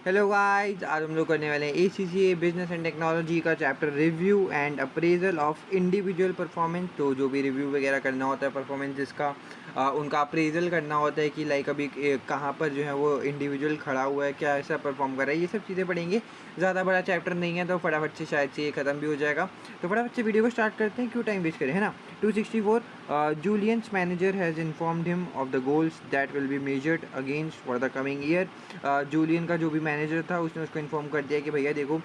Hello guys, आज हम लोग करने वाले हैं ACCA बिजनेस एंड टेक्नोलॉजी का chapter review and appraisal of individual performance. तो जो भी रिव्यू वगैरह करना होता है परफॉर्मेंस जिसका उनका अप्रेजल करना होता है कि लाइक अभी कहाँ पर जो है वो इंडिविजुअल खड़ा हुआ है, क्या ऐसा परफॉर्म कर रहा है, ये सब चीज़ें पढ़ेंगे। ज़्यादा बड़ा चैप्टर नहीं है तो फटाफट से शायद से ये ख़त्म भी हो जाएगा। तो फटाफट से वीडियो को स्टार्ट करते हैं, क्यों टाइम वेस्ट करें, है ना। 264 Julian's manager has informed him of the goals that will be measured against for the coming year। Julian का जो भी मैनेजर था उसने उसको इन्फॉर्म कर दिया कि भैया देखो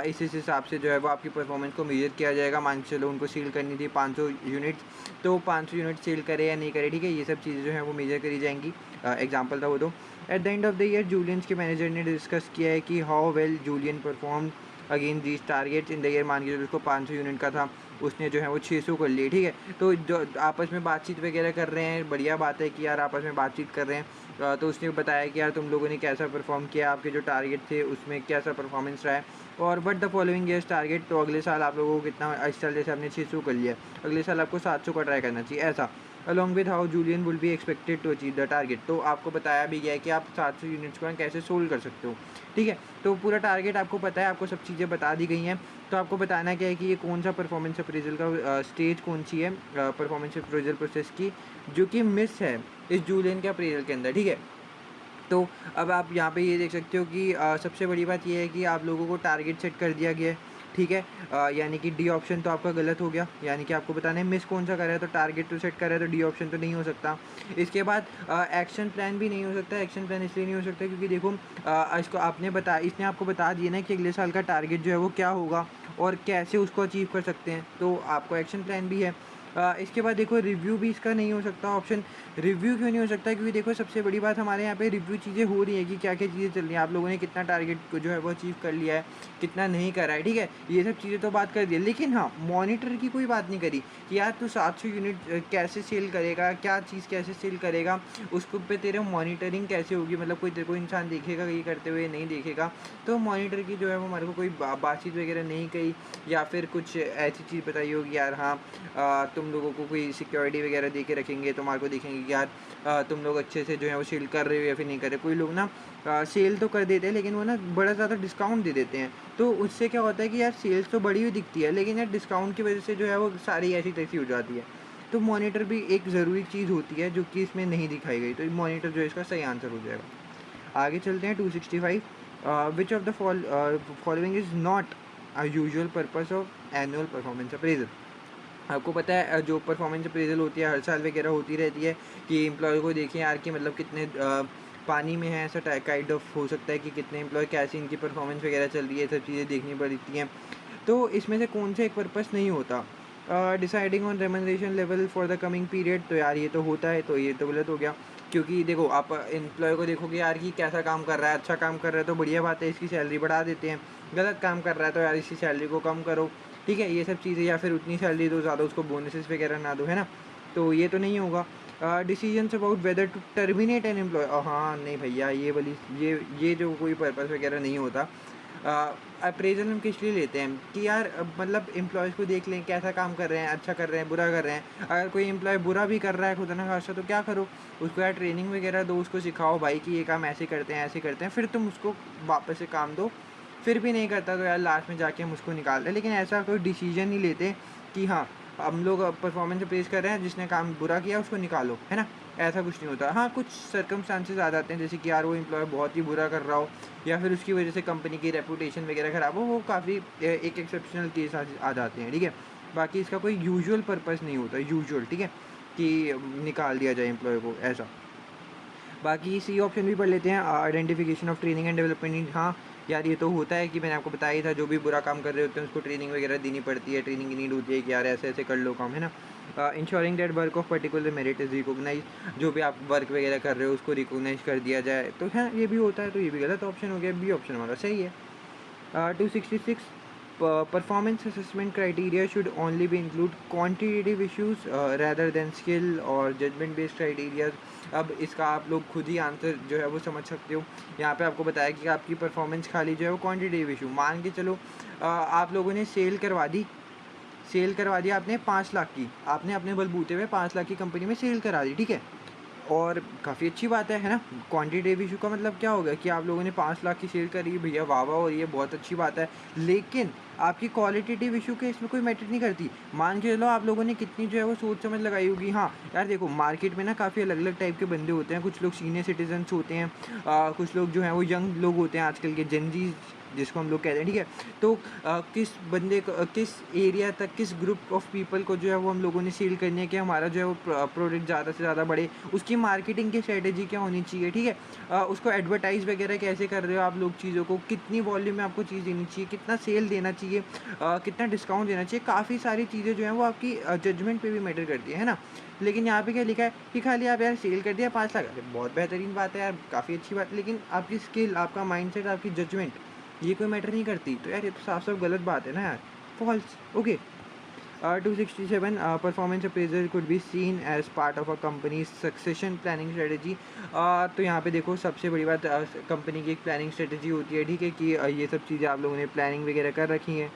इस हिसाब से जो है वो आपकी परफॉर्मेंस को मेजर किया जाएगा। मान के चलो उनको सेल करनी थी 500 यूनिट्स, तो 500 यूनिट सेल करे या नहीं करे, ठीक है, ये सब चीज़ें जो है वो मेजर करी जाएंगी। एग्जाम्पल था वो। तो at the end of the year Julian's के मैनेजर ने डिस्कस किया है कि how well Julian perform against these targets in the year. मान के चलो उसको 500 यूनिट का था, उसने जो है वो 600 कर लिए, ठीक है। तो जो आपस में बातचीत वगैरह कर रहे हैं, बढ़िया बात है कि यार आपस में बातचीत कर रहे हैं। तो उसने बताया कि यार तुम लोगों ने कैसा परफॉर्म किया, आपके जो टारगेट थे उसमें कैसा परफॉर्मेंस रहा है, और but the following years target, तो अगले साल आप लोगों को कितना, इस साल जैसे आपने 600 कर लिया, अगले साल आपको 700 का ट्राई करना चाहिए, ऐसा। Along with how Julian will be expected to achieve the target. तो आपको बताया भी गया है कि आप 700 यूनिट्स को कैसे सोल्व कर सकते हो, ठीक है। तो पूरा टारगेट आपको पता है, आपको सब चीज़ें बता दी गई हैं। तो आपको बताना क्या है कि ये कौन सा परफॉर्मेंस अप्रेजल का स्टेज कौन सी है परफॉर्मेंस अप्रेजल प्रोसेस की, जो कि मिस है इस जूलियन के अप्रेजल के अंदर, ठीक है। तो अब आप यहाँ पे ये देख सकते हो कि सबसे बड़ी बात ये है कि आप लोगों को टारगेट सेट कर दिया गया है, ठीक है। यानी कि डी ऑप्शन तो आपका गलत हो गया, यानी कि आपको बताना है मिस कौन सा कर है। तो टारगेट तो सेट कर है तो डी ऑप्शन तो नहीं हो सकता। इसके बाद एक्शन प्लान भी नहीं हो सकता। एक्शन प्लान इसलिए नहीं हो सकता क्योंकि देखो इसने आपको बता दिया ना कि अगले साल का टारगेट जो है वो क्या होगा और कैसे उसको अचीव कर सकते हैं, तो आपको एक्शन प्लान भी है। इसके बाद देखो रिव्यू भी इसका नहीं हो सकता ऑप्शन। रिव्यू क्यों नहीं हो सकता, क्योंकि देखो सबसे बड़ी बात हमारे यहाँ पे रिव्यू चीज़ें हो रही है कि क्या क्या चीज़ें चल रही हैं, आप लोगों ने कितना टारगेट को जो है वो अचीव कर लिया है, कितना नहीं करा है, ठीक है, ये सब चीज़ें तो बात कर दी है। लेकिन हाँ, मॉनिटर की कोई बात नहीं करी कि यार तू 700 यूनिट कैसे सेल करेगा, क्या चीज़ कैसे सेल करेगा, उसको पे तेरे मॉनिटरिंग कैसे होगी, मतलब कोई तेरे को इंसान देखेगा ये करते हुए, नहीं देखेगा। तो मॉनिटर की जो है वो हमारे को कोई बातचीत वगैरह नहीं कही, या फिर कुछ ऐसी चीज़ बताई होगी यार हाँ तुम लोगों को कोई सिक्योरिटी वगैरह दे के रखेंगे, तुम्हारे को देखेंगे कि यार तुम लोग अच्छे से जो है वो सेल कर रहे हो या फिर नहीं कर रहे। कोई लोग ना सेल तो कर देते हैं लेकिन वो ना बड़ा ज़्यादा डिस्काउंट दे देते हैं, तो उससे क्या होता है कि यार सेल्स तो बढ़ी हुई दिखती है लेकिन यार डिस्काउंट की वजह से जो है वो सारी ऐसी तैसी हो जाती है। तो मॉनिटर भी एक ज़रूरी चीज़ होती है जो कि इसमें नहीं दिखाई गई, तो मॉनिटर जो है इसका सही आंसर हो जाएगा। आगे चलते हैं 265। विच of the following is not a usual purpose of annual performance appraisal. आपको पता है जो परफॉर्मेंस अप्रेजल होती है हर साल वगैरह होती रहती है कि एम्प्लॉय को देखें यार कि मतलब कितने पानी में है, ऐसा काइंड ऑफ हो सकता है कि कितने एम्प्लॉय कैसी इनकी परफॉर्मेंस वगैरह चल रही है, सब चीज़ें देखनी पड़ती हैं। तो इसमें से कौन सा एक पर्पस नहीं होता। Deciding on remuneration level for the coming period, तो यार ये तो होता है, तो ये तो गलत हो गया। क्योंकि देखो आप एम्प्लॉय को देखोगे यार कि कैसा काम कर रहा है, अच्छा काम कर रहा है तो बढ़िया बात है, इसकी सैलरी बढ़ा देते हैं। गलत काम कर रहा है तो यार इसकी सैलरी को कम करो, ठीक है, ये सब चीज़ें, या फिर उतनी सैलरी दो ज़्यादा, उसको बोनसेस वगैरह ना दो, है ना। तो ये तो नहीं होगा। Decisions about whether to terminate an employee, हाँ नहीं भैया, ये वाली ये जो कोई पर्पस वगैरह नहीं होता। अप्रेजल हम किस लिए लेते हैं कि यार मतलब एम्प्लॉयज़ को देख लें कैसा काम कर रहे हैं, अच्छा कर रहे हैं, बुरा कर रहे हैं। अगर कोई एम्प्लॉय बुरा भी कर रहा है खुदा ना खास्ता, तो क्या करो, उसको यार ट्रेनिंग वगैरह दो, उसको सिखाओ भाई कि ये काम ऐसे करते हैं ऐसे करते हैं, फिर तुम उसको वापस से काम दो। फिर भी नहीं करता तो यार लास्ट में जाके हम उसको निकाल दें। लेकिन ऐसा कोई डिसीजन नहीं लेते कि हाँ हम लोग परफॉर्मेंस अप्रेज कर रहे हैं, जिसने काम बुरा किया उसको निकालो, है ना। ऐसा कुछ नहीं होता। हाँ, कुछ सर्कमस्टांसेस आ जाते हैं जैसे कि यार वो एम्प्लॉय बहुत ही बुरा कर रहा हो या फिर उसकी वजह से कंपनी की रेपुटेशन वगैरह ख़राब हो, वो काफ़ी एक एक्सेप्शनल केस आ जाते हैं, ठीक है। बाकी इसका कोई यूजुअल पर्पस नहीं होता, यूजुअल, ठीक है, कि निकाल दिया जाए एम्प्लॉय को, ऐसा। बाकी सी ऑप्शन भी पढ़ लेते हैं, identification of training and development need. हाँ यार ये तो होता है कि मैंने आपको बताया ही था, जो भी बुरा काम कर रहे होते हैं उसको ट्रेनिंग वगैरह देनी पड़ती है, ट्रेनिंग की नीड होती है कि यार ऐसे ऐसे कर लो काम, है ना। Ensuring that work of particular merit is recognise, जो भी आप वर्क वगैरह कर रहे हो उसको रिकोगनाइज कर दिया जाए, तो हाँ ये भी होता है। तो ये भी गलत ऑप्शन हो गया, बी ऑप्शन हमारा सही है। 266 performance assessment criteria should only be include quantitative issues rather than skill और judgment based criteria। अब इसका आप लोग खुद ही आंसर जो है वो समझ सकते हो। यहाँ पे आपको बताया कि आपकी परफॉर्मेंस खाली जो है वो क्वांटिटेटिव इशू, मान के चलो आप लोगों ने सेल करवा दी आपने 5 लाख की, आपने अपने बलबूते पे 5 लाख की कंपनी में सेल करा दी, ठीक है। और काफ़ी अच्छी बात है ना? क्वांटिटेटिव इशू का मतलब क्या होगा कि आप लोगों ने 5 लाख की सेल करी, भैया वाह-वाह हो रही है, बहुत अच्छी बात है। लेकिन आपकी क्वालिटेटिव इशू के इसमें कोई मैटर नहीं करती। मान के चलो आप लोगों ने कितनी जो है वो सोच समझ लगाई होगी। हाँ, यार देखो मार्केट में ना काफ़ी अलग-अलग टाइप के बंदे होते हैं। कुछ लोग सीनियर सिटीज़न्स होते हैं, कुछ लोग जो हैं वो यंग लोग होते हैं आजकल के जेन ज़ी जिसको हम लोग कहते हैं, ठीक है? तो किस बंदे को किस एरिया तक, किस ग्रुप ऑफ पीपल को जो है वो हम लोगों ने सेल करनी है कि हमारा जो है वो प्रोडक्ट ज़्यादा से ज़्यादा बढ़े, उसकी मार्केटिंग की स्ट्रैटेजी क्या होनी चाहिए, ठीक है? उसको एडवर्टाइज़ वगैरह कैसे कर रहे हो आप लोग चीज़ों को, कितनी वॉल्यूम में आपको चीज़ देनी चाहिए, कितना सेल देना चाहिए, कितना डिस्काउंट देना चाहिए, काफ़ी सारी चीज़ें जो हैं वो आपकी जजमेंट पे भी मैटर करती है ना? लेकिन यहाँ पे क्या लिखा है कि खाली आप यार सेल कर दिया 5 लाख, अरे बहुत बेहतरीन बात है यार, काफ़ी अच्छी बात है, लेकिन आपकी स्किल, आपका माइंडसेट, आपकी जजमेंट ये कोई मैटर नहीं करती। तो यार ये तो साफ-साफ गलत बात है ना यार, false. Okay. 267 performance appraisal could be seen as part of a company succession planning strategy. तो यहाँ पे देखो सबसे बड़ी बात, कंपनी की एक प्लानिंग स्ट्रेटजी होती है, ठीक है? कि ये सब चीज़ें आप लोगों ने प्लानिंग वगैरह कर रखी हैं।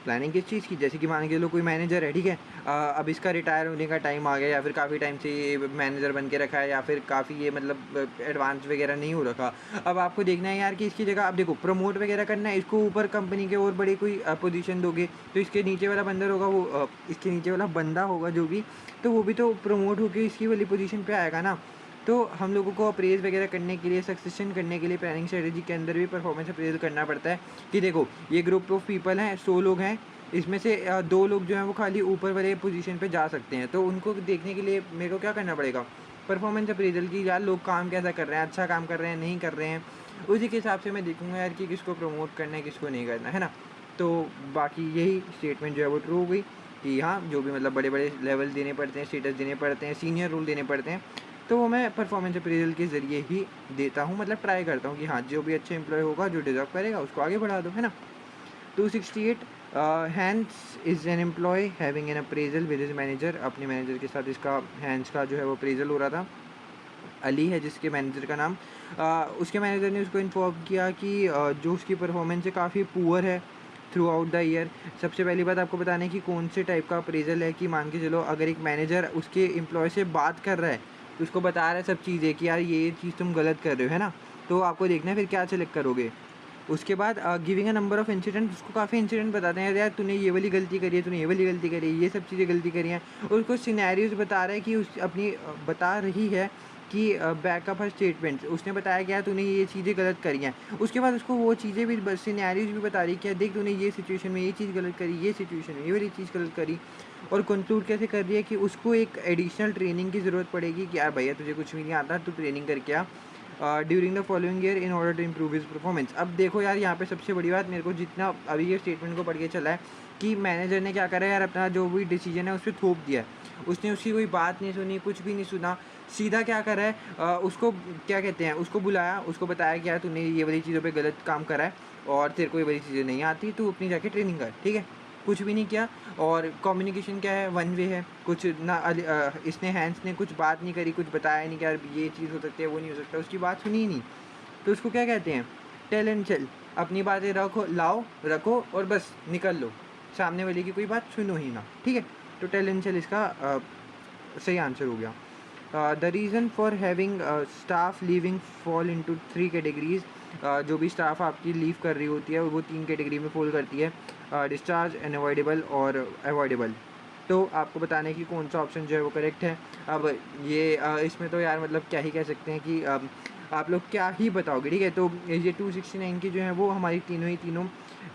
प्लानिंग किस चीज़ की? जैसे कि मान के चलो कोई मैनेजर है, ठीक है? अब इसका रिटायर होने का टाइम आ गया, या फिर काफ़ी टाइम से ये मैनेजर बन के रखा है, या फिर काफ़ी ये मतलब एडवांस वगैरह नहीं हो रखा। अब आपको देखना है यार कि इसकी जगह अब देखो प्रमोट वगैरह करना है, इसको ऊपर कंपनी के और बड़ी कोई पोजीशन दोगे, तो इसके नीचे वाला बंदर होगा वो इसके नीचे वाला बंदा होगा जो भी, तो वो भी तो प्रमोट होके इसकी वाली पोजीशन पे आएगा ना। तो हम लोगों को अप्रेज़ वगैरह करने के लिए, सक्सेशन करने के लिए प्लानिंग स्ट्रेटजी के अंदर भी परफॉर्मेंस अप्रेज़ल करना पड़ता है कि देखो ये ग्रुप ऑफ पीपल हैं, 100 लोग हैं, इसमें से 2 लोग जो हैं वो खाली ऊपर वाले पोजीशन पे जा सकते हैं। तो उनको देखने के लिए मेरे को क्या करना पड़ेगा? परफॉर्मेंस अप्रेज़ल की, यार लोग काम कैसा कर रहे हैं, अच्छा काम कर रहे हैं, नहीं कर रहे हैं। उसी के हिसाब से मैं देखूँगा यार कि किसको प्रमोट करना है, किसको नहीं करना, है ना? तो बाकी यही स्टेटमेंट जो है वो ट्रू हो गई कि हाँ, जो भी मतलब बड़े-बड़े लेवल देने पड़ते हैं, स्टेटस देने पड़ते हैं, सीनियर रोल देने पड़ते हैं, तो वो मैं परफॉर्मेंस अप्रेज़ल के ज़रिए ही देता हूँ। मतलब ट्राई करता हूँ कि हाँ, जो भी अच्छा एम्प्लॉयी होगा, जो डिज़र्व करेगा, उसको आगे बढ़ा दो, है ना? 268 Hans is an employee having an appraisal with his manager. अपने मैनेजर के साथ इसका हैंस का जो है वो अप्रेज़ल हो रहा था। अली है जिसके मैनेजर का नाम। उसके मैनेजर ने उसको इन्फॉर्म किया कि जो उसकी परफॉर्मेंस है काफ़ी पुअर है थ्रू आउट द ईयर। सबसे पहली बात आपको बताना है कि कौन से टाइप का अप्रेज़ल है, कि मान के चलो अगर एक मैनेजर उसके एम्प्लॉय से बात कर रहा है, तो उसको बता रहा है सब चीज़ें कि यार ये चीज़ तुम गलत कर रहे हो, है ना? तो आपको देखना है फिर क्या सेलेक्ट करोगे। उसके बाद giving a number of incident, उसको काफ़ी इंसिडेंट बताते हैं, यार तूने ये वाली गलती करी है, तूने ये वाली गलती करी है, ये सब चीज़ें गलती करी हैं। और उसको सिनेरियोज बता रहा है कि उस अपनी बता रही है कि बैकअप हर स्टेटमेंट्स, उसने बताया कि यार तूने ये चीज़ें गलत करी हैं। उसके बाद उसको वो चीज़ें भी सिनेरियोज भी बता रही है कि यार देख तूने ये सिचुएशन में ये चीज़ गलत करी, ये सिचुएशन में ये वाली चीज़ गलत करी। और कंक्लूड कैसे कर रही है कि उसको एक एडिशनल ट्रेनिंग की ज़रूरत पड़ेगी कि यार भैया तुझे कुछ भी नहीं आता, तू ट्रेनिंग करके आ during the following year in order to improve his performance. अब देखो यार यहाँ पे सबसे बड़ी बात मेरे को जितना अभी ये स्टेटमेंट को पढ़ के चला है कि मैनेजर ने क्या करा है यार, अपना जो भी डिसीजन है उस पर थोप दिया है। उसने उसकी कोई बात नहीं सुनी, कुछ भी नहीं सुना, सीधा क्या करा है, उसको क्या कहते हैं, उसको बुलाया, उसको बताया कि यार तूने ये वाली चीज़ों पे गलत काम करा है और तेरे को ये वाली चीज़ें नहीं आती, तू अपनी जाके ट्रेनिंग कर, ठीक है? कुछ भी नहीं किया। और कम्युनिकेशन क्या है, वन वे है, कुछ ना इसने हैंस ने कुछ बात नहीं करी, कुछ बताया नहीं कि यार ये चीज़ हो सकती है, वो नहीं हो सकता, उसकी बात सुनी ही नहीं। तो उसको क्या कहते हैं, टेल एंड चल, अपनी बातें रखो, लाओ, रखो और बस निकल लो, सामने वाले की कोई बात सुनो ही ना, ठीक है? तो टेल एंड चल इसका सही आंसर हो गया। The reason for having staff leaving fall into 3 categories. जो भी स्टाफ आपकी लीव कर रही होती है वो 3 कैटेगरी में फॉल करती है, डिस्चार्ज, अनअवॉइडेबल और अवॉइडेबल। तो आपको बताने की कौन सा ऑप्शन जो है वो करेक्ट है। अब ये इसमें तो यार मतलब क्या ही कह सकते हैं कि आप लोग क्या ही बताओगे, ठीक है? तो ये 269 की जो है वो हमारी तीनों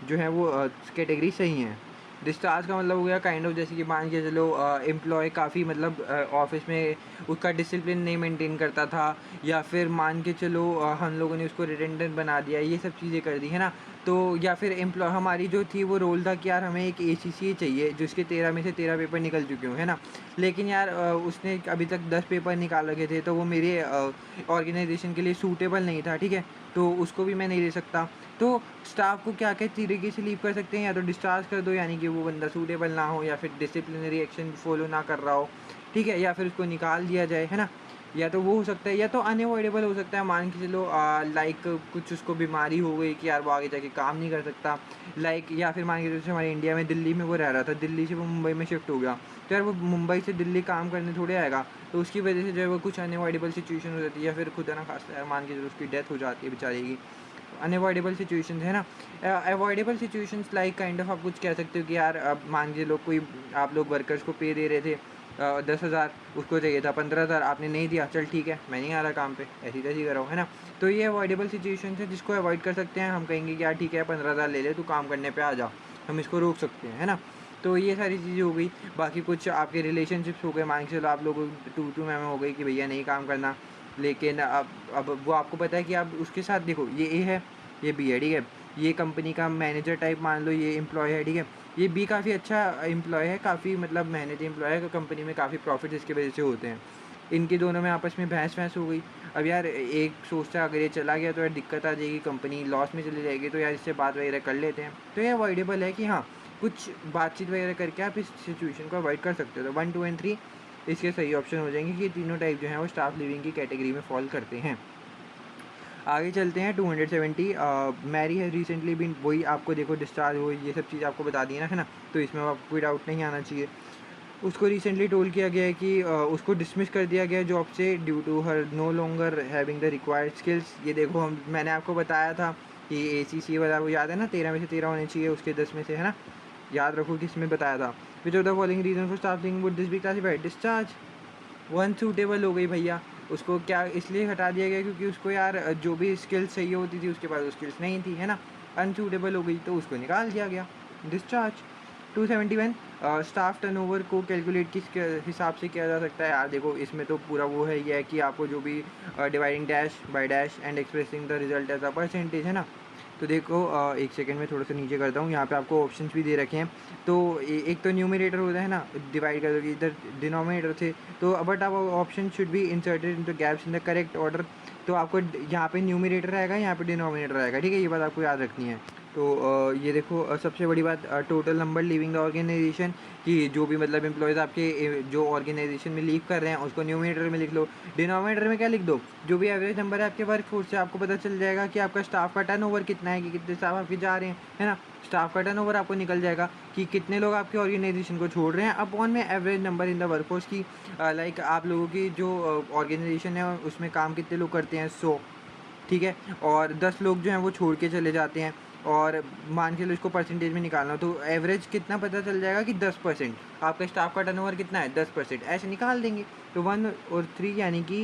जो है वो कैटेगरी सही हैं। डिस्चार्ज का मतलब हो गया काइंड ऑफ, जैसे कि मान के चलो एम्प्लॉय काफ़ी मतलब ऑफिस में उसका डिसिप्लिन नहीं मेंटेन करता था, या फिर मान के चलो हम लोगों ने उसको रिटेंडेंट बना दिया, ये सब चीज़ें कर दी, है ना? तो या फिर एम्प्लॉय हमारी जो थी वो रोल था कि यार हमें एक ACCA चाहिए जिसके 13 में से 13 पेपर निकल चुके हों, है ना? लेकिन यार उसने अभी तक 10 पेपर निकाल रखे थे, तो वो मेरे ऑर्गेनाइजेशन के लिए सूटेबल नहीं था, ठीक है? तो उसको भी मैं नहीं दे सकता। तो स्टाफ को क्या तरीके से लीव कर सकते हैं, या तो डिस्चार्ज कर दो, यानी कि वो बंदा सूटेबल ना हो, या फिर डिसिप्लिनरी एक्शन फॉलो ना कर रहा हो, ठीक है? या फिर उसको निकाल दिया जाए, है ना? या तो वो हो सकता है या तो अनअवॉइडेबल हो सकता है। मान के चलो लाइक कुछ उसको बीमारी हो गई कि यार वो आगे जाके काम नहीं कर सकता, लाइक या फिर मान के जैसे हमारे इंडिया में दिल्ली में वो रह रहा था, दिल्ली से वो मुंबई में शिफ्ट हो गया, तो यार वो मुंबई से दिल्ली काम करने थोड़े आएगा, तो उसकी वजह से जो है वो कुछ अनअवॉइडेबल सिचुएशन हो जाती है, या फिर खुदा ना खास्ता यार मान के चलो उसकी डेथ हो जाती है बेचारे की। अनअवॉइडेबल सिचुएशंस है ना। Avoidable situations like kind of आप कुछ कह सकते हो कि यार अब मान के लोग कोई आप लोग वर्कर्स को पे दे रहे थे 10,000, उसको चाहिए था 15,000, आपने नहीं दिया, चल ठीक है मैं नहीं आ रहा काम पे, ऐसी तैसी कराओ, है ना। तो ये अवॉइडेबल सिचुएशन है जिसको अवॉइड कर सकते हैं। हम कहेंगे कि यार ठीक है 15,000 ले ले, तू काम करने पे आ जा, हम इसको रोक सकते हैं, है ना। तो ये सारी चीज़ें हो गई। बाकी कुछ आपके रिलेशनशिप्स हो गए, मान के चलो आप लोग टू में हो गई कि भैया नहीं काम करना, लेकिन अब वो आपको पता है कि आप उसके साथ देखो, ये ए है, ये बी है, ठीक है, ये कंपनी का मैनेजर टाइप मान लो, ये एम्प्लॉय है, ठीक है, ये बी काफ़ी अच्छा एम्प्लॉय है, काफ़ी मतलब मेहनती एम्प्लॉय है, कंपनी में काफ़ी प्रॉफिट इसकी वजह से होते हैं। इनके दोनों में आपस में बहस वहस हो गई। अब यार एक सोचता है अगर ये चला गया तो यार दिक्कत आ जाएगी, कंपनी लॉस में चली जाएगी, तो यार इससे बात वगैरह कर लेते हैं। तो ये अवॉइडेबल है कि हाँ कुछ बातचीत वगैरह करके आप इस सिचुएशन को अवॉइड कर सकते हो। तो 1, 2 एंड 3 इसके सही ऑप्शन हो जाएंगे कि ये तीनों टाइप जो हैं वो स्टाफ लिविंग की कैटेगरी में फॉल करते हैं। आगे चलते हैं 270। मैरी है रिसेंटली बीन, वही आपको देखो डिस्चार्ज हो, ये सब चीज़ आपको बता दी ना, है ना, तो इसमें आपको कोई डाउट नहीं आना चाहिए। उसको रिसेंटली टोल किया गया है कि उसको डिसमिस कर दिया गया जॉब से due to her no longer having the required skills. ये देखो मैंने आपको बताया था कि ACCA वाला, वो याद है ना, 13 में से 13 होने चाहिए, उसके 10 में से, है ना, याद रखो कि इसमें बताया था। Which of the following reason for staffing would this be classified discharge. One suitable हो गई भैया, उसको क्या इसलिए हटा दिया गया क्योंकि उसको यार जो भी स्किल्स चाहिए होती थी उसके पास वो स्किल्स नहीं थी, है ना, अनसूटेबल हो गई तो उसको निकाल दिया गया, डिस्चार्ज। 271 स्टाफ टर्नओवर को कैलकुलेट किस हिसाब से किया जा सकता है। यार देखो इसमें तो पूरा वो है, ये है कि आपको जो भी dividing dash by dash and expressing the result as a percentage, है ना। तो देखो एक सेकंड में थोड़ा सा नीचे करता हूँ, यहाँ पे आपको ऑप्शंस भी दे रखे हैं। तो एक तो न्यूमरेटर होता है ना, डिवाइड कर दोगे, इधर डिनोमिनेटर थे, तो बट अब option should be inserted into gaps in the correct order. तो आपको यहाँ पे न्यूमरेटर आएगा, यहाँ पे डिनोमिनेटर आएगा, ठीक है, ये बात आपको याद रखनी है। तो ये देखो सबसे बड़ी बात, total number leaving the organisation, कि जो भी मतलब एम्प्लॉयज़ आपके जो ऑर्गेनाइजेशन में लीव कर रहे हैं उसको न्यूमरेटर में लिख लो। डिनोमिनेटर में क्या लिख दो, जो भी एवरेज नंबर है आपके वर्क फोर्स से, आपको पता चल जाएगा कि आपका स्टाफ का टर्नओवर कितना है, कि कितने स्टाफ आपके जा रहे हैं, है ना। स्टाफ का टर्नओवर आपको निकल जाएगा कि कितने लोग आपके ऑर्गेनाइजेशन को छोड़ रहे हैं, अपॉन में average number in the workforce की, लाइक आप लोगों की जो ऑर्गेनाइजेशन है उसमें काम कितने लोग करते हैं 100, ठीक है, और 10 लोग जो हैं वो छोड़ के चले जाते हैं, और मान के लो इसको परसेंटेज में निकालना, तो एवरेज कितना पता चल जाएगा कि 10%, आपका स्टाफ का टर्नओवर कितना है 10%, ऐसे निकाल देंगे। तो 1 और 3 यानी कि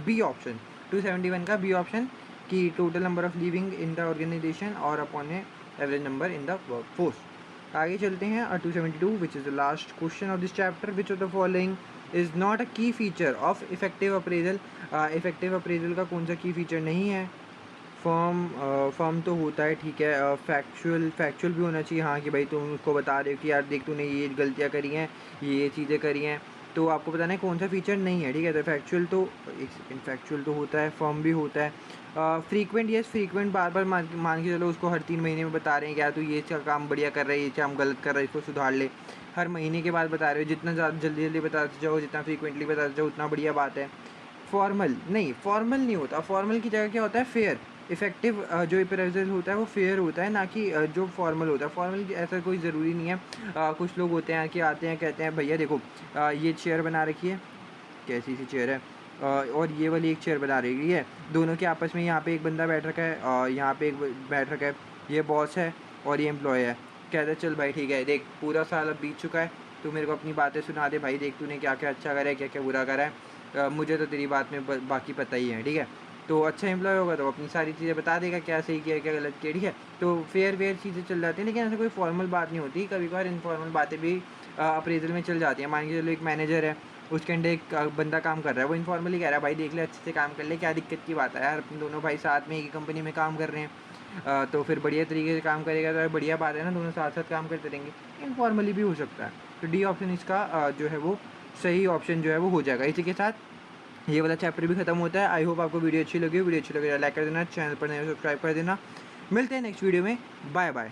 बी ऑप्शन, 271 का बी ऑप्शन, कि total number of living in the organisation और upon average number in the work force. आगे चलते हैं 272 which is the last question of this chapter, which of the following is not a key feature of effective appraisal. Effective appraisal का कौन सा की feature नहीं है। फॉर्म तो होता है, ठीक है, फैक्चुअल भी होना चाहिए, हाँ, कि भाई तुम उसको बता रहे हो कि यार देख तूने ये गलतियाँ करी हैं, ये चीज़ें करी हैं, तो आपको बताना है कौन सा फीचर नहीं है, ठीक है। तो फैक्चुअल तो एक सेकेंड, फैक्चुअल तो होता है, फॉर्म भी होता है। फ्रीक्वेंट, यस फ्रीक्वेंट, बार बार मान के चलो उसको हर 3 महीने में बता रहे हैं कि यार तू ये काम बढ़िया कर रहा है, ये काम गलत कर रहा है, इसको सुधार ले, हर महीने के बाद बता रहे हो। जितना ज़्यादा जल्दी बताते जाओ, जितना फ्रीक्वेंटली बताते जाओ उतना बढ़िया बात है। फॉर्मल नहीं होता, फॉर्मल की जगह क्या होता है फेयर। इफेक्टिव जो अप्रेजल होता है वो फेयर होता है, ना कि जो फॉर्मल होता है। फॉर्मल ऐसा कोई ज़रूरी नहीं है। कुछ लोग होते हैं कि आते हैं कहते हैं भैया देखो ये चेयर बना रखी है, कैसी सी चेयर है, और ये वाली एक चेयर बना रखी है, दोनों के आपस में यहाँ पे एक बंदा बैठ रखा है और यहाँ पे एक बैठ रखा है, ये बॉस है और ये एम्प्लॉय है। कहता है चल भाई ठीक है, देख पूरा साल अब बीत चुका है, तू मेरे को अपनी बातें सुना दे भाई, देख तूने क्या क्या अच्छा करा है, क्या क्या बुरा करा है, मुझे तो तेरी बात में बाकी पता ही है, ठीक है। तो अच्छा एम्प्लॉय होगा तो अपनी सारी चीज़ें बता देगा, क्या सही किया क्या गलत किया, ठीक है। तो फेयर चीज़ें चल जाती हैं, लेकिन ऐसा कोई फॉर्मल बात नहीं होती। कभी कभार इनफॉर्मल बातें भी अप्रेजल में चल जाती हैं। मान के चलो एक मैनेजर है, उसके अंडर एक बंदा काम कर रहा है, वो इनफॉर्मली कह रहा है भाई देख ले अच्छे से काम कर ले, क्या दिक्कत की बात है यार, अपन दोनों भाई साथ में एक ही कंपनी में काम कर रहे हैं, तो फिर बढ़िया तरीके से काम करेगा तो बढ़िया बात है ना, दोनों साथ साथ काम करते रहेंगे। इनफॉर्मली भी हो सकता है। तो डी ऑप्शन इसका जो है वो सही ऑप्शन जो है वो हो जाएगा। इसी के साथ ये वाला चैप्टर भी खत्म होता है। आई होप आपको वीडियो अच्छी लगी तो लाइक कर देना, चैनल पर नए सब्सक्राइब कर देना। मिलते हैं नेक्स्ट वीडियो में, बाय बाय।